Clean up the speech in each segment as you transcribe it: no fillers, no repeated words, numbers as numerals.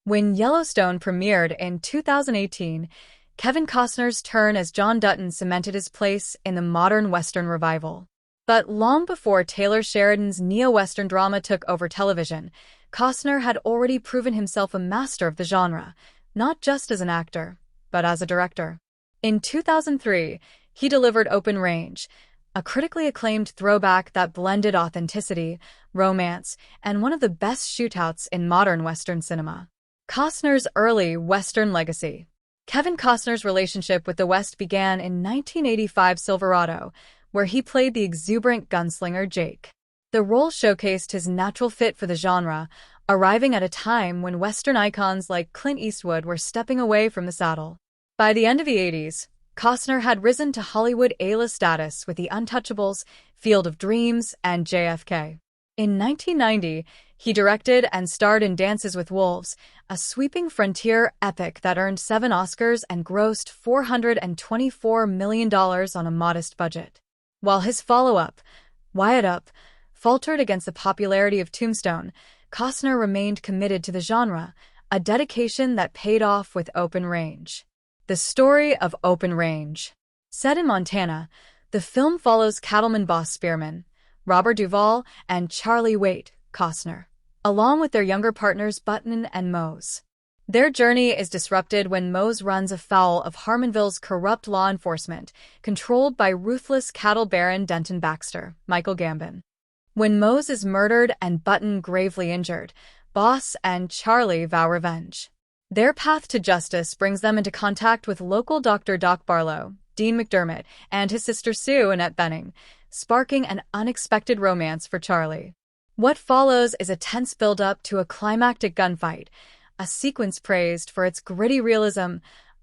When Yellowstone premiered in 2018, Kevin Costner's turn as John Dutton cemented his place in the modern Western revival. But long before Taylor Sheridan's neo-Western drama took over television, Costner had already proven himself a master of the genre, not just as an actor, but as a director. In 2003, he delivered Open Range, a critically acclaimed throwback that blended authenticity, romance, and one of the best shootouts in modern Western cinema. Costner's early Western legacy. Kevin Costner's relationship with the West began in 1985 Silverado, where he played the exuberant gunslinger Jake. The role showcased his natural fit for the genre, arriving at a time when Western icons like Clint Eastwood were stepping away from the saddle. By the end of the 80s, Costner had risen to Hollywood A-list status with The Untouchables, Field of Dreams, and JFK. In 1990, he directed and starred in Dances with Wolves, a sweeping frontier epic that earned 7 Oscars and grossed $424 million on a modest budget. While his follow-up, Wyatt Up, faltered against the popularity of Tombstone, Costner remained committed to the genre, a dedication that paid off with Open Range. The story of Open Range. Set in Montana, the film follows cattleman boss Spearman, Robert Duvall, and Charlie Waite, Costner, along with their younger partners Button and Mose. Their journey is disrupted when Mose runs afoul of Harmonville's corrupt law enforcement, controlled by ruthless cattle baron Denton Baxter, Michael Gambon. When Mose is murdered and Button gravely injured, Boss and Charlie vow revenge. Their path to justice brings them into contact with local Dr. Doc Barlow, Dean McDermott, and his sister Sue Annette Benning, sparking an unexpected romance for Charlie. What follows is a tense build-up to a climactic gunfight, a sequence praised for its gritty realism,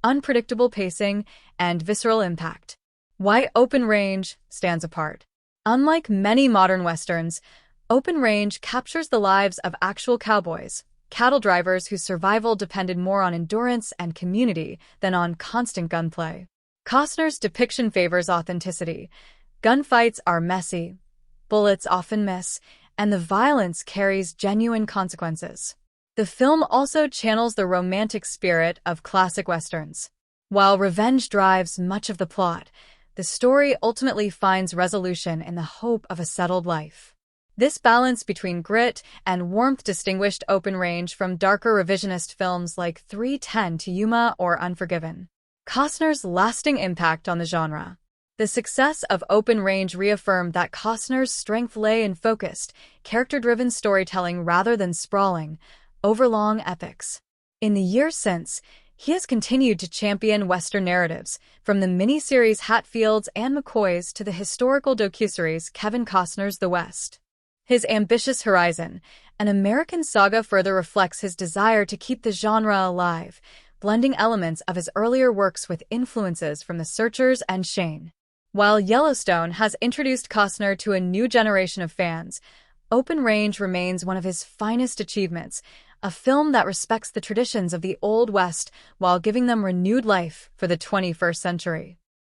unpredictable pacing, and visceral impact. Why Open Range stands apart. Unlike many modern westerns, Open Range captures the lives of actual cowboys, cattle drivers whose survival depended more on endurance and community than on constant gunplay. Costner's depiction favors authenticity. Gunfights are messy, bullets often miss, and the violence carries genuine consequences. The film also channels the romantic spirit of classic westerns. While revenge drives much of the plot, the story ultimately finds resolution in the hope of a settled life. This balance between grit and warmth distinguished Open Range from darker revisionist films like 3:10 to Yuma or Unforgiven. Costner's lasting impact on the genre. The success of Open Range reaffirmed that Costner's strength lay in focused, character-driven storytelling rather than sprawling, overlong epics. In the years since, he has continued to champion Western narratives, from the miniseries Hatfields and McCoys to the historical docuseries Kevin Costner's The West. His ambitious horizon, an American saga, further reflects his desire to keep the genre alive, blending elements of his earlier works with influences from The Searchers and Shane. While Yellowstone has introduced Costner to a new generation of fans, Open Range remains one of his finest achievements, a film that respects the traditions of the Old West while giving them renewed life for the 21st century.